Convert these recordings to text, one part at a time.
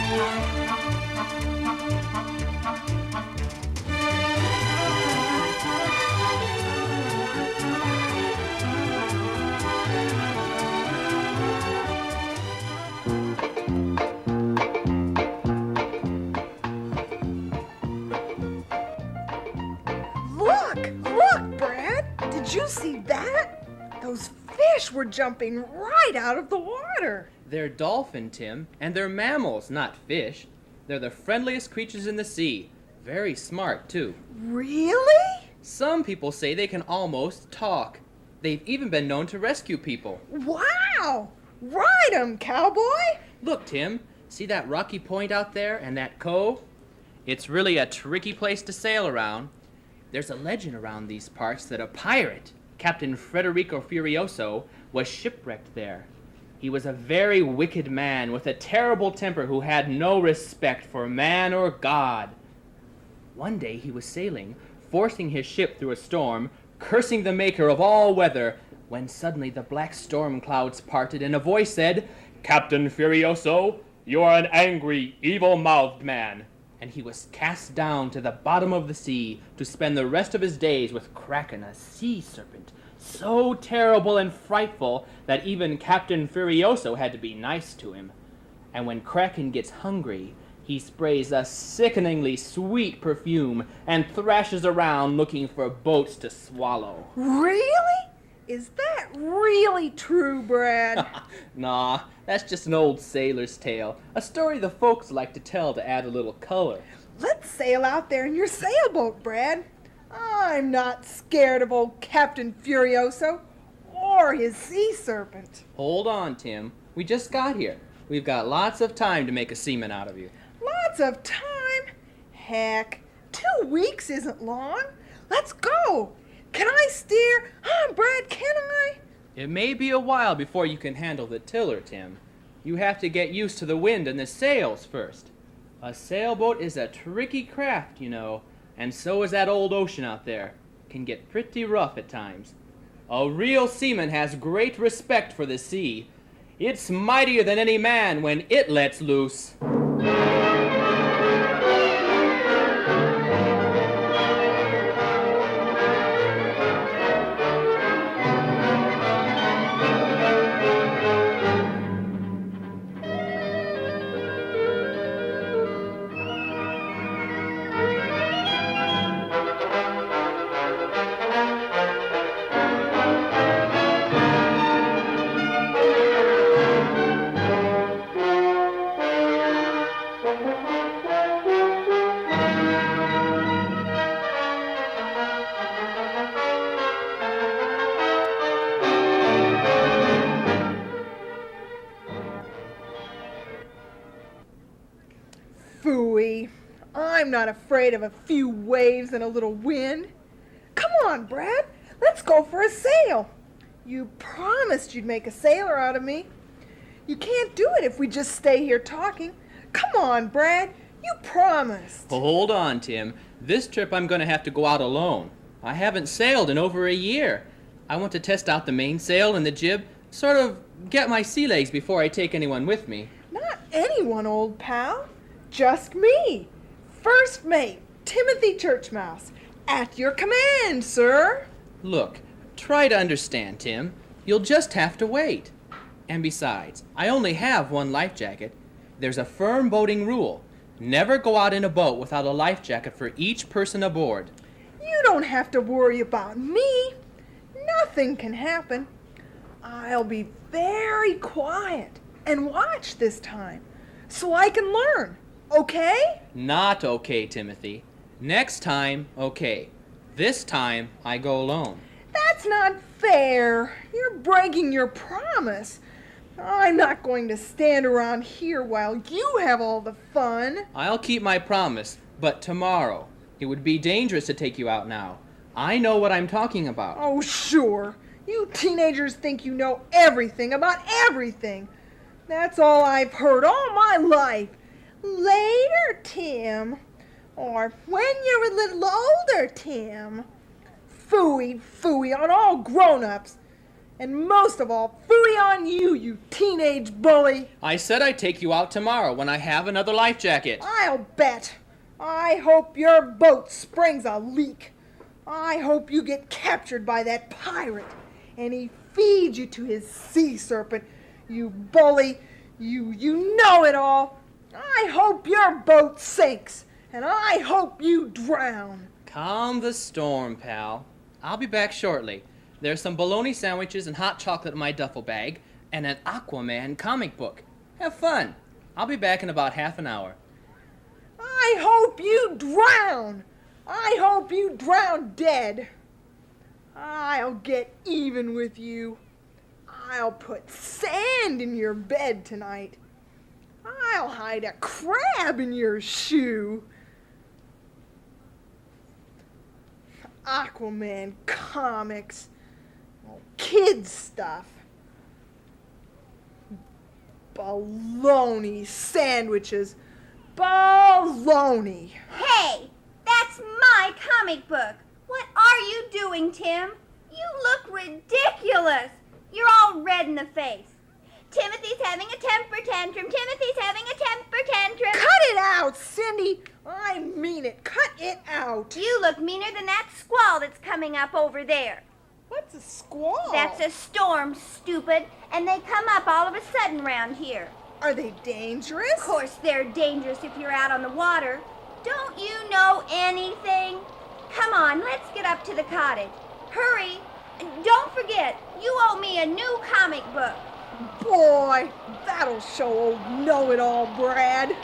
Look, Brad! Did you see that? Those fish were jumping right out of the water. They're dolphin, Tim, and they're mammals, not fish. They're the friendliest creatures in the sea. Very smart, too. Really? Some people say they can almost talk. They've even been known to rescue people. Wow! Ride 'em, cowboy! Look, Tim, see that rocky point out there and that cove? It's really a tricky place to sail around. There's a legend around these parts that a pirate, Captain Federico Furioso, was shipwrecked there. He was a very wicked man with a terrible temper who had no respect for man or God. One day he was sailing, forcing his ship through a storm, cursing the maker of all weather, when suddenly the black storm clouds parted and a voice said, "Captain Furioso, you are an angry, evil-mouthed man." And he was cast down to the bottom of the sea to spend the rest of his days with Kraken, a sea serpent, so terrible and frightful that even Captain Furioso had to be nice to him. And when Kraken gets hungry, he sprays a sickeningly sweet perfume and thrashes around looking for boats to swallow. Really? Is that really true, Brad? Nah, that's just an old sailor's tale, a story the folks like to tell to add a little color. Let's sail out there in your sailboat, Brad. I'm not scared of old Captain Furioso or his sea serpent. Hold on, Tim. We just got here. We've got lots of time to make a seaman out of you. Lots of time? Heck, 2 weeks isn't long. Let's go. Can I steer? Brad, can I? It may be a while before you can handle the tiller, Tim. You have to get used to the wind and the sails first. A sailboat is a tricky craft, you know, and so is that old ocean out there. Can get pretty rough at times. A real seaman has great respect for the sea. It's mightier than any man when it lets loose. Phooey. I'm not afraid of a few waves and a little wind. Come on, Brad. Let's go for a sail. You promised you'd make a sailor out of me. You can't do it if we just stay here talking. Come on, Brad. You promised. Hold on, Tim. This trip I'm going to have to go out alone. I haven't sailed in over a year. I want to test out the mainsail and the jib, sort of get my sea legs before I take anyone with me. Not anyone, old pal. Just me. First mate, Timothy Churchmouse. At your command, sir. Look, try to understand, Tim. You'll just have to wait. And besides, I only have one life jacket. There's a firm boating rule. Never go out in a boat without a life jacket for each person aboard. You don't have to worry about me. Nothing can happen. I'll be very quiet and watch this time so I can learn. Okay? Not okay, Timothy. Next time, okay. This time, I go alone. That's not fair. You're breaking your promise. I'm not going to stand around here while you have all the fun. I'll keep my promise, but tomorrow. It would be dangerous to take you out now. I know what I'm talking about. Oh, sure. You teenagers think you know everything about everything. That's all I've heard all my life. Later, Tim. Or when you're a little older, Tim. Phooey on all grown-ups. And most of all, phooey on you, you teenage bully. I said I'd take you out tomorrow when I have another life jacket. I'll bet. I hope your boat springs a leak. I hope you get captured by that pirate and he feeds you to his sea serpent. You bully, you know it all. I hope your boat sinks and I hope you drown. Calm the storm, pal. I'll be back shortly. There's some bologna sandwiches and hot chocolate in my duffel bag, and an Aquaman comic book. Have fun. I'll be back in about half an hour. I hope you drown. I hope you drown dead. I'll get even with you. I'll put sand in your bed tonight. I'll hide a crab in your shoe. Aquaman comics. Kids stuff. Bologna sandwiches. Bologna. Hey, that's my comic book. What are you doing, Tim? You look ridiculous. You're all red in the face. Timothy's having a temper tantrum. Timothy's having a temper tantrum. Cut it out, Cindy. I mean it. Cut it out. You look meaner than that squall that's coming up over there. What's a squall? That's a storm, stupid, and they come up all of a sudden round here. Are they dangerous? Of course they're dangerous if you're out on the water. Don't you know anything? Come on, let's get up to the cottage. Hurry. Don't forget, you owe me a new comic book. Boy, that'll show old know-it-all Brad.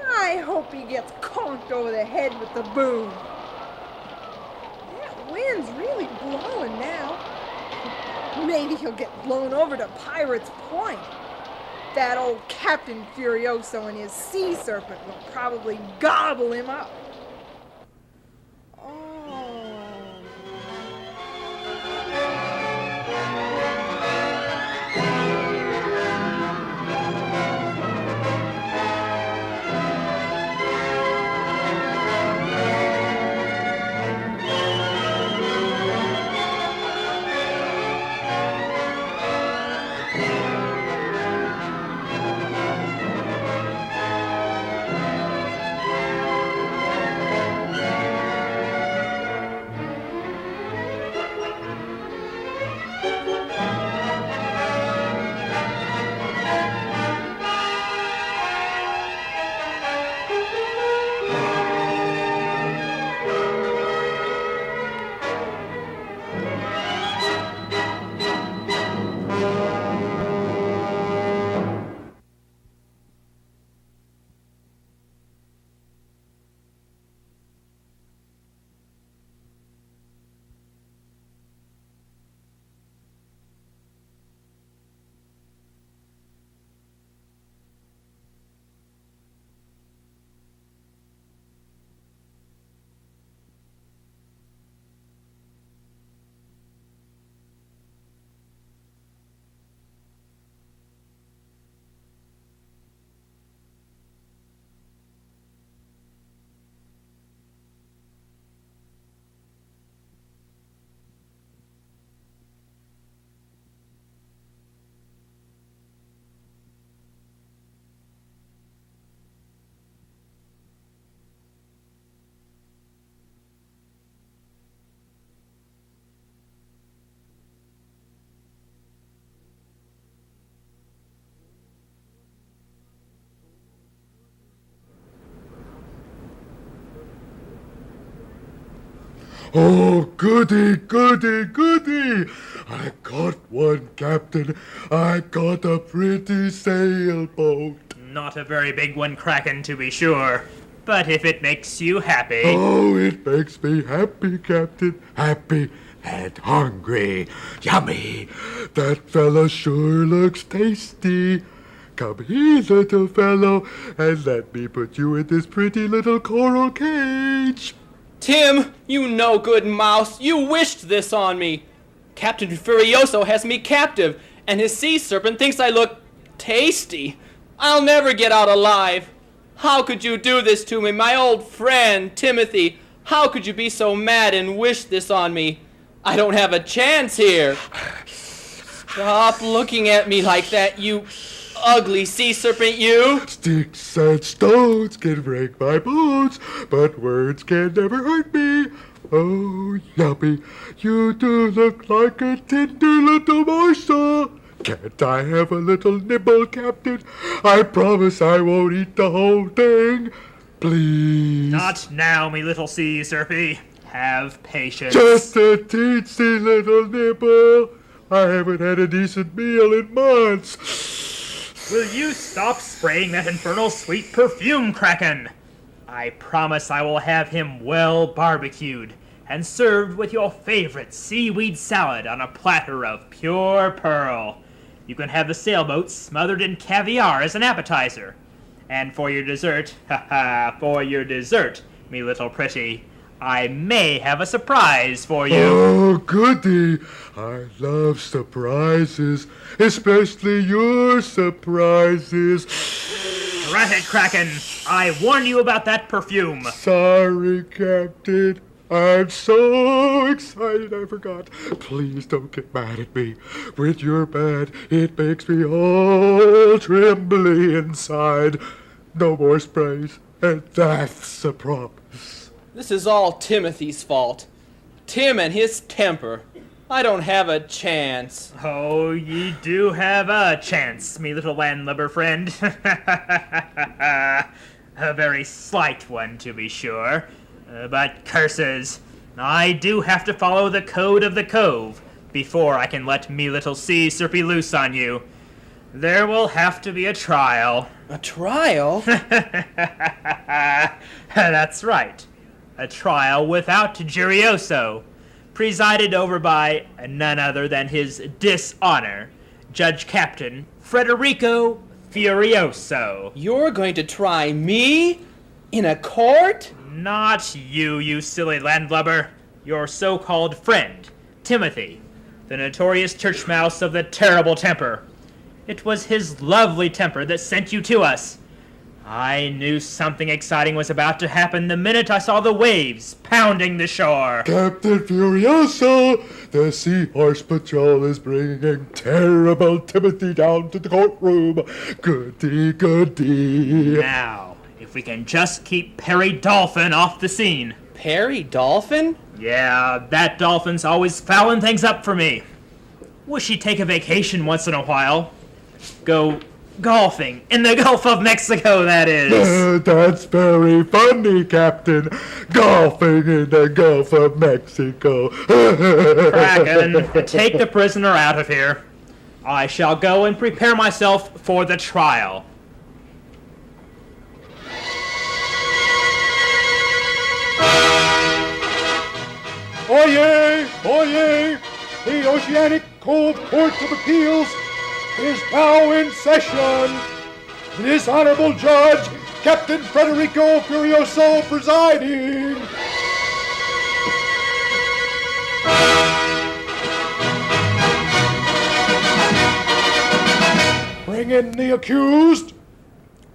I hope he gets conked over the head with the boom. That wind's really blowing now. Maybe he'll get blown over to Pirate's Point. That old Captain Furioso and his sea serpent will probably gobble him up. Oh, goody, goody, goody! I got one, Captain. I got a pretty sailboat. Not a very big one, Kraken, to be sure. But if it makes you happy... Oh, it makes me happy, Captain. Happy and hungry. Yummy! That fella sure looks tasty. Come here, little fellow, and let me put you in this pretty little coral cage. Tim, you no good mouse, you wished this on me. Captain Furioso has me captive, and his sea serpent thinks I look tasty. I'll never get out alive. How could you do this to me, my old friend, Timothy? How could you be so mad and wish this on me? I don't have a chance here. Stop looking at me like that, you ugly sea serpent, you! Sticks and stones can break my bones, but words can never hurt me. Oh, Yummy, you do look like a tender little morsel. Can't I have a little nibble, Captain? I promise I won't eat the whole thing. Please. Not now, me little sea serpy. Have patience. Just a teensy little nibble. I haven't had a decent meal in months. Will you stop spraying that infernal sweet perfume, Kraken? I promise I will have him well barbecued and served with your favorite seaweed salad on a platter of pure pearl. You can have the sailboat smothered in caviar as an appetizer. And for your dessert, me little pretty, I may have a surprise for you. Oh, goody. I love surprises, especially your surprises. Drat it, Kraken! I warned you about that perfume. Sorry, Captain. I'm so excited I forgot. Please don't get mad at me. When you're mad, it makes me all trembly inside. No more sprays, and that's a promise. This is all Timothy's fault. Tim and his temper. I don't have a chance. Oh, ye do have a chance, me little landlubber friend. A very slight one, to be sure. But curses, I do have to follow the code of the cove before I can let me little sea serpy loose on you. There will have to be a trial. A trial? That's right. A trial without Jurioso, presided over by none other than his dishonor, Judge Captain Federico Furioso. You're going to try me? In a court? Not you, you silly landlubber. Your so-called friend, Timothy, the notorious church mouse of the terrible temper. It was his lovely temper that sent you to us. I knew something exciting was about to happen the minute I saw the waves pounding the shore. Captain Furioso, the Seahorse Patrol is bringing terrible Timothy down to the courtroom. Goody, goody. Now, if we can just keep Perry Dolphin off the scene. Perry Dolphin? Yeah, that dolphin's always fouling things up for me. Wish he'd take a vacation once in a while. Go golfing in the Gulf of Mexico, that is. That's very funny, Captain. Golfing in the Gulf of Mexico. Kraken, take the prisoner out of here. I shall go and prepare myself for the trial. Oyez! Oyez! The Oceanic Cove Court of Appeals is now in session. This honorable judge, Captain Federico Furioso, presiding. Bring in the accused.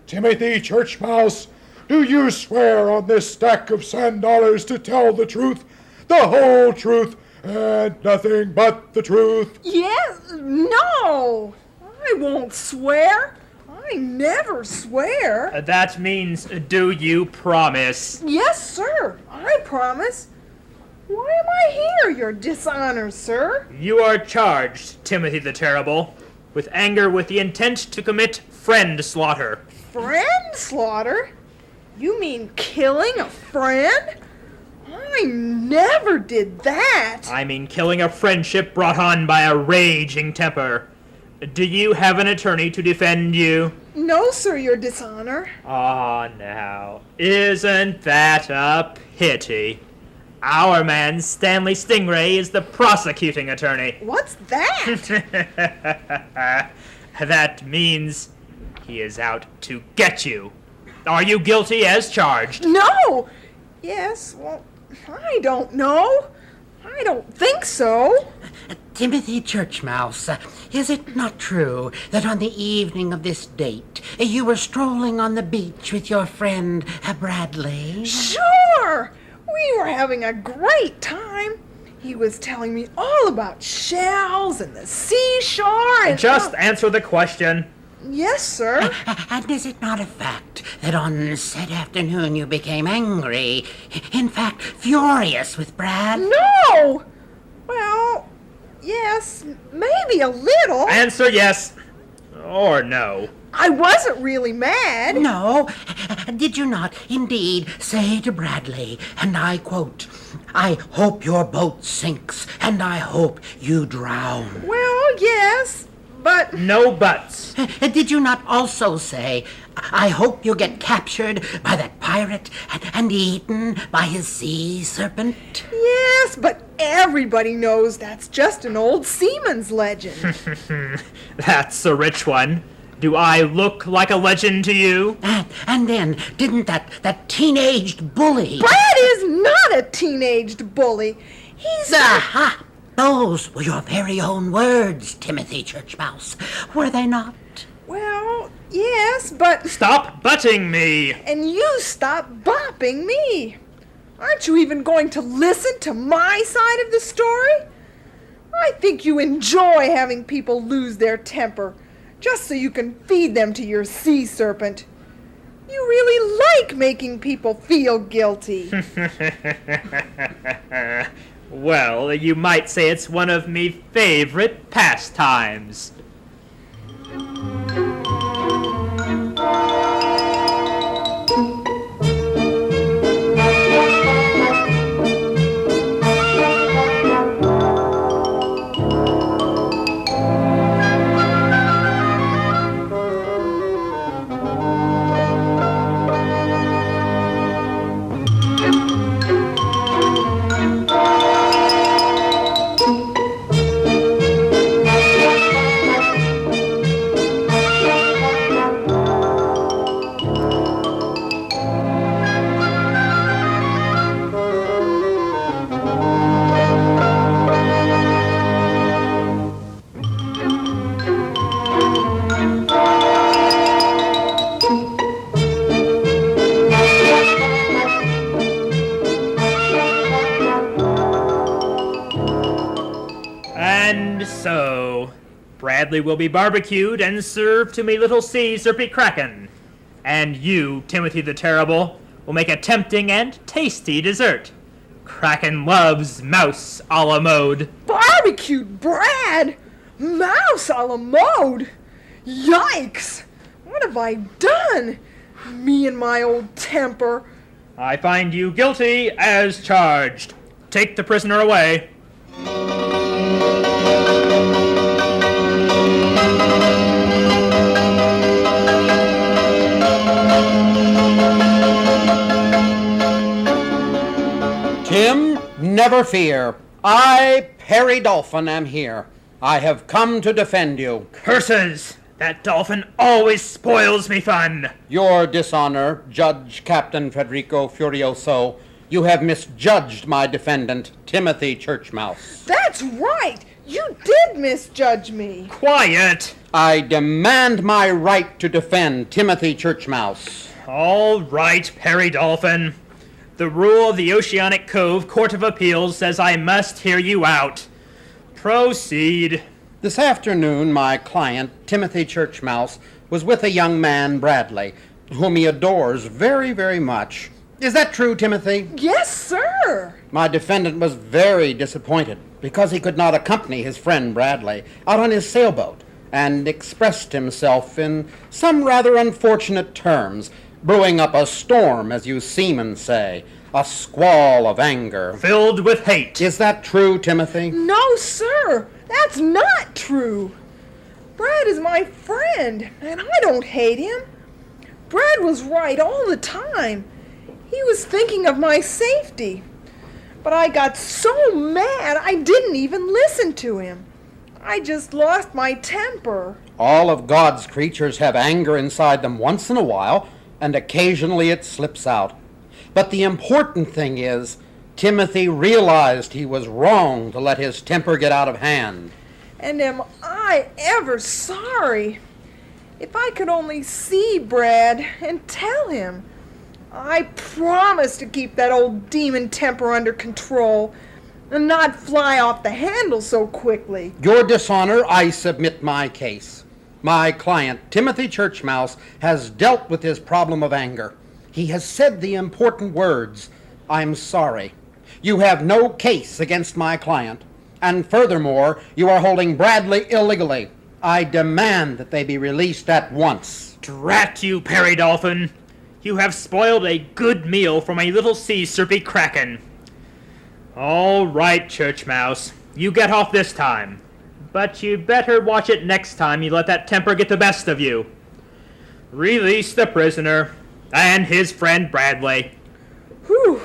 Timothy Churchmouse, do you swear on this stack of sand dollars to tell the truth, the whole truth, and nothing but the truth? Yes, no, I won't swear. I never swear. That means, do you promise? Yes, sir, I promise. Why am I here, your dishonor, sir? You are charged, Timothy the Terrible, with anger with the intent to commit friend slaughter. Friend slaughter? You mean killing a friend? I never did that. I mean killing a friendship brought on by a raging temper. Do you have an attorney to defend you? No, sir, your dishonor. Ah, now, isn't that a pity? Our man, Stanley Stingray, is the prosecuting attorney. What's that? That means he is out to get you. Are you guilty as charged? No. Yes, well, I don't know. I don't think so. Timothy Churchmouse, is it not true that on the evening of this date you were strolling on the beach with your friend Bradley? Sure. We were having a great time. He was telling me all about shells and the seashore and... Just answer the question. Yes, sir. And is it not a fact that on said afternoon you became angry, in fact, furious with Brad? No! Well, yes, maybe a little. Answer yes or no. I wasn't really mad. No, did you not indeed say to Bradley, and I quote, "I hope your boat sinks, and I hope you drown"? Well, yes, but... No buts. Did you not also say, "I hope you get captured by that pirate and eaten by his sea serpent"? Yes, but everybody knows that's just an old seaman's legend. That's a rich one. Do I look like a legend to you? And then, didn't that teenaged bully... Brad is not a teenaged bully. He's... Aha! Those were your very own words, Timothy Churchmouse, were they not? Well, yes, but... Stop butting me! And you stop bopping me. Aren't you even going to listen to my side of the story? I think you enjoy having people lose their temper, just so you can feed them to your sea serpent. You really like making people feel guilty. Well, you might say it's one of me favorite pastimes. And so, Bradley will be barbecued and served to me little sea serpy kraken. And you, Timothy the Terrible, will make a tempting and tasty dessert. Kraken loves mouse a la mode. Barbecued Brad? Mouse a la mode? Yikes! What have I done? Me and my old temper. I find you guilty as charged. Take the prisoner away. Tim, never fear. I, Perry Dolphin, am here. I have come to defend you. Curses! That dolphin always spoils me fun. Your dishonor, Judge Captain Federico Furioso, you have misjudged my defendant, Timothy Churchmouse. That's right! You did misjudge me. Quiet! I demand my right to defend Timothy Churchmouse. All right, Perry Dolphin. The rule of the Oceanic Cove Court of Appeals says I must hear you out. Proceed. This afternoon, my client, Timothy Churchmouse, was with a young man, Bradley, whom he adores very, very much. Is that true, Timothy? Yes, sir. My defendant was very disappointed because he could not accompany his friend Bradley out on his sailboat, and expressed himself in some rather unfortunate terms, brewing up a storm, as you seamen say, a squall of anger. Filled with hate. Is that true, Timothy? No, sir. That's not true. Brad is my friend, and I don't hate him. Brad was right all the time. He was thinking of my safety. But I got so mad I didn't even listen to him. I just lost my temper. All of God's creatures have anger inside them once in a while, and occasionally it slips out. But the important thing is, Timothy realized he was wrong to let his temper get out of hand. And am I ever sorry? If I could only see Brad and tell him. I promise to keep that old demon temper under control. and not fly off the handle so quickly. Your dishonor, I submit my case. My client, Timothy Churchmouse, has dealt with his problem of anger. He has said the important words, "I'm sorry." You have no case against my client. And furthermore, you are holding Bradley illegally. I demand that they be released at once. Drat you, Perry Dolphin! You have spoiled a good meal for my little sea serpy kraken. All right, Church Mouse, you get off this time. But you better watch it next time you let that temper get the best of you. Release the prisoner and his friend Bradley. Whew,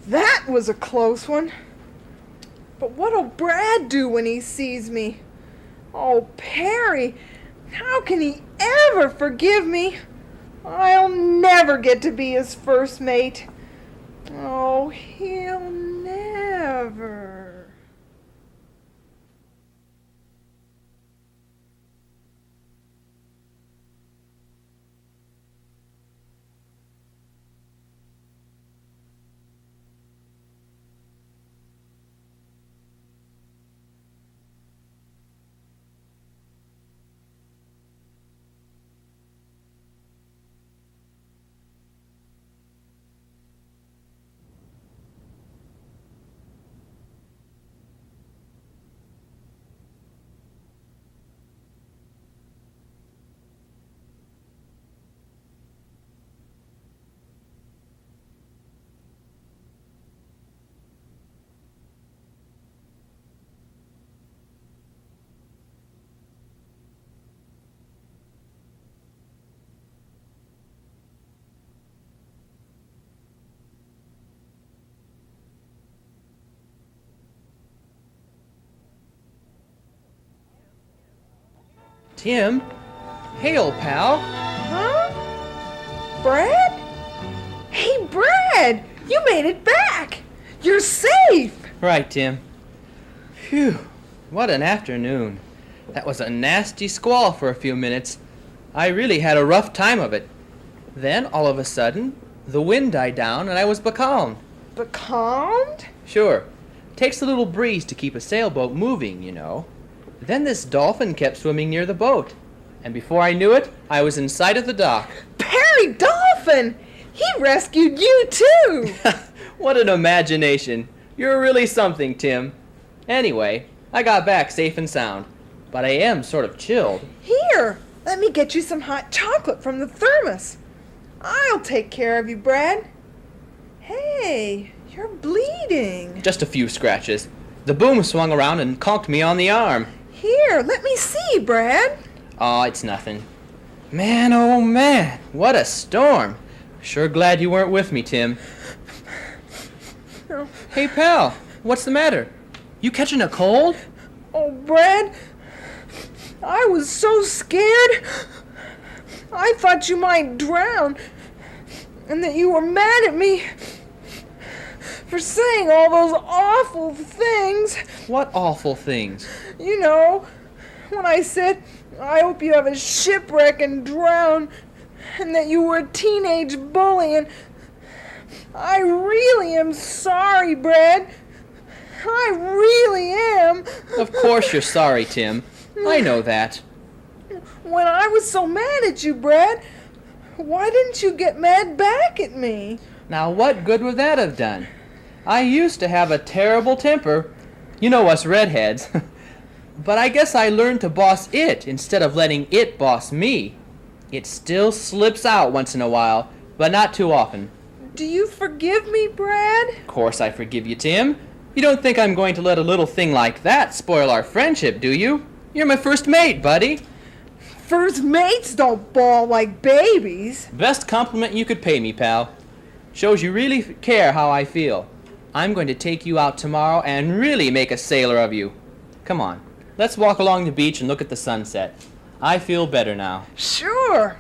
that was a close one. But what'll Brad do when he sees me? Oh, Perry, how can he ever forgive me? I'll never get to be his first mate. Oh, he'll never. Tim? Hail, pal. Huh? Brad? Hey, Brad! You made it back! You're safe! Right, Tim. Phew, what an afternoon. That was a nasty squall for a few minutes. I really had a rough time of it. Then, all of a sudden, the wind died down and I was becalmed. Becalmed? Sure. Takes a little breeze to keep a sailboat moving, you know. Then this dolphin kept swimming near the boat. And before I knew it, I was in sight of the dock. Perry Dolphin! He rescued you, too! What an imagination. You're really something, Tim. Anyway, I got back safe and sound. But I am sort of chilled. Here, let me get you some hot chocolate from the thermos. I'll take care of you, Brad. Hey, you're bleeding. Just a few scratches. The boom swung around and conked me on the arm. Here, let me see, Brad. Aw, it's nothing. Man, oh man, what a storm. Sure glad you weren't with me, Tim. Oh. Hey, pal, what's the matter? You catching a cold? Oh, Brad, I was so scared. I thought you might drown, and that you were mad at me for saying all those awful things. What awful things? You know, when I said, I hope you have a shipwreck and drown, and that you were a teenage bully, and I really am sorry, Brad. I really am. Of course you're sorry, Tim. I know that. When I was so mad at you, Brad, why didn't you get mad back at me? Now what good would that have done? I used to have a terrible temper. You know us redheads. But I guess I learned to boss it instead of letting it boss me. It still slips out once in a while, but not too often. Do you forgive me, Brad? Of course I forgive you, Tim. You don't think I'm going to let a little thing like that spoil our friendship, do you? You're my first mate, buddy. First mates don't bawl like babies. Best compliment you could pay me, pal. Shows you really care how I feel. I'm going to take you out tomorrow and really make a sailor of you. Come on, let's walk along the beach and look at the sunset. I feel better now. Sure.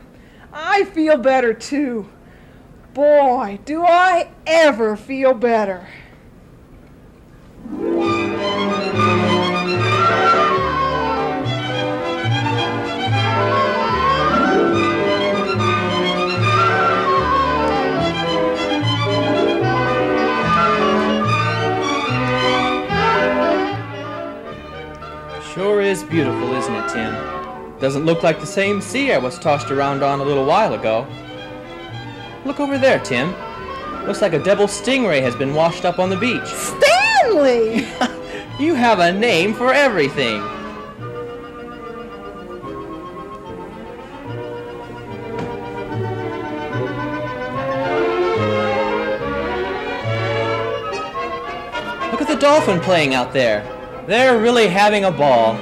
I feel better, too. Boy, do I ever feel better. Doesn't look like the same sea I was tossed around on a little while ago. Look over there, Tim. Looks like a devil stingray has been washed up on the beach. Stanley! You have a name for everything. Look at the dolphin playing out there. They're really having a ball.